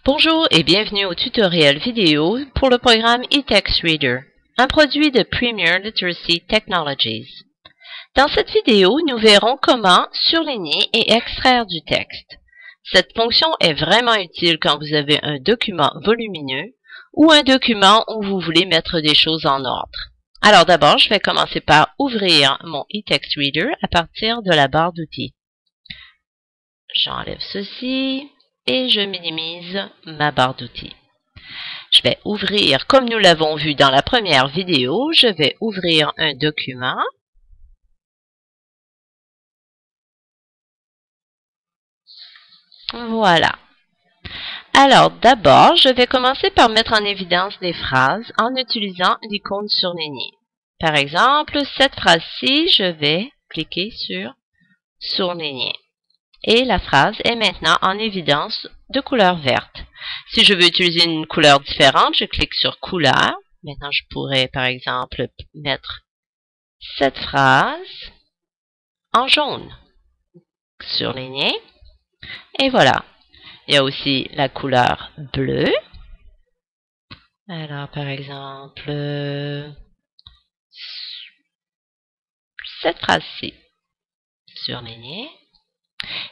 Bonjour et bienvenue au tutoriel vidéo pour le programme eText Reader, un produit de Premier Literacy Technologies. Dans cette vidéo, nous verrons comment surligner et extraire du texte. Cette fonction est vraiment utile quand vous avez un document volumineux ou un document où vous voulez mettre des choses en ordre. Alors d'abord, je vais commencer par ouvrir mon eText Reader à partir de la barre d'outils. J'enlève ceci et je minimise ma barre d'outils. Je vais ouvrir, comme nous l'avons vu dans la première vidéo, je vais ouvrir un document. Voilà. Alors d'abord, je vais commencer par mettre en évidence des phrases en utilisant l'icône surlignée. Par exemple, cette phrase-ci, je vais cliquer sur surligner. Et la phrase est maintenant en évidence de couleur verte. Si je veux utiliser une couleur différente, je clique sur couleur. Maintenant, je pourrais, par exemple, mettre cette phrase en jaune. Surligner. Et voilà. Il y a aussi la couleur bleue. Alors, par exemple, cette phrase-ci. Surligner.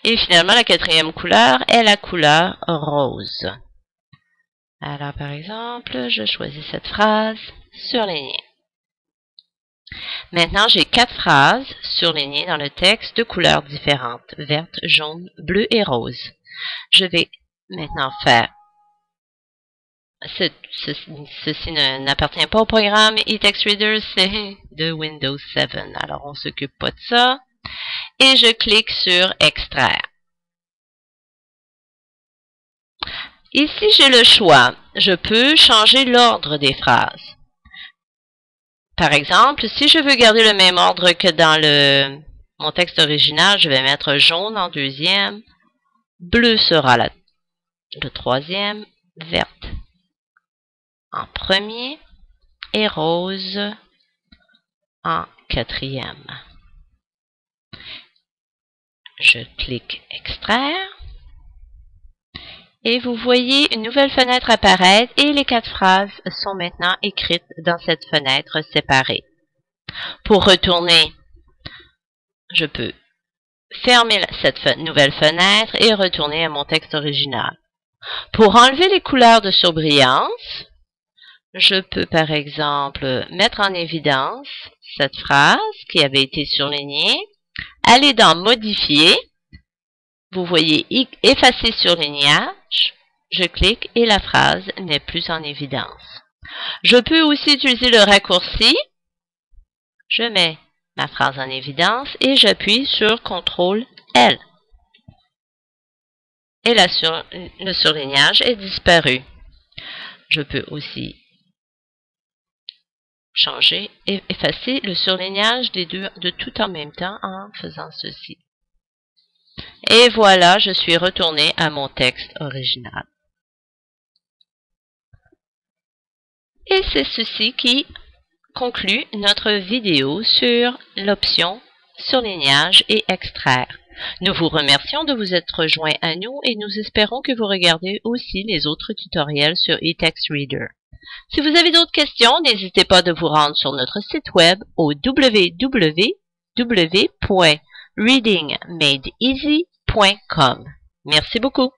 Et finalement, la quatrième couleur est la couleur rose. Alors, par exemple, je choisis cette phrase, surlignée. Maintenant, j'ai 4 phrases surlignées dans le texte de couleurs différentes, verte, jaune, bleu et rose. Je vais maintenant faire... Ceci n'appartient pas au programme eText Reader, c'est de Windows 7. Alors, on ne s'occupe pas de ça. Et je clique sur Extraire. Ici, j'ai le choix. Je peux changer l'ordre des phrases. Par exemple, si je veux garder le même ordre que dans mon texte original, je vais mettre jaune en deuxième, bleu sera le troisième, verte en premier et rose en quatrième. Je clique Extraire et vous voyez une nouvelle fenêtre apparaître et les 4 phrases sont maintenant écrites dans cette fenêtre séparée. Pour retourner, je peux fermer cette nouvelle fenêtre et retourner à mon texte original. Pour enlever les couleurs de surbrillance, je peux par exemple mettre en évidence cette phrase qui avait été surlignée. Allez dans Modifier, vous voyez Effacer surlignage, je clique et la phrase n'est plus en évidence. Je peux aussi utiliser le raccourci, je mets ma phrase en évidence et j'appuie sur CTRL-L. Et le surlignage est disparu. Je peux aussi changer et effacer le surlignage des deux de tout en même temps en faisant ceci. Et voilà, je suis retourné à mon texte original. Et c'est ceci qui conclut notre vidéo sur l'option surlignage et extraire. Nous vous remercions de vous être rejoints à nous et nous espérons que vous regardez aussi les autres tutoriels sur eText Reader. Si vous avez d'autres questions, n'hésitez pas de vous rendre sur notre site web au www.readingmadeeasy.com. Merci beaucoup.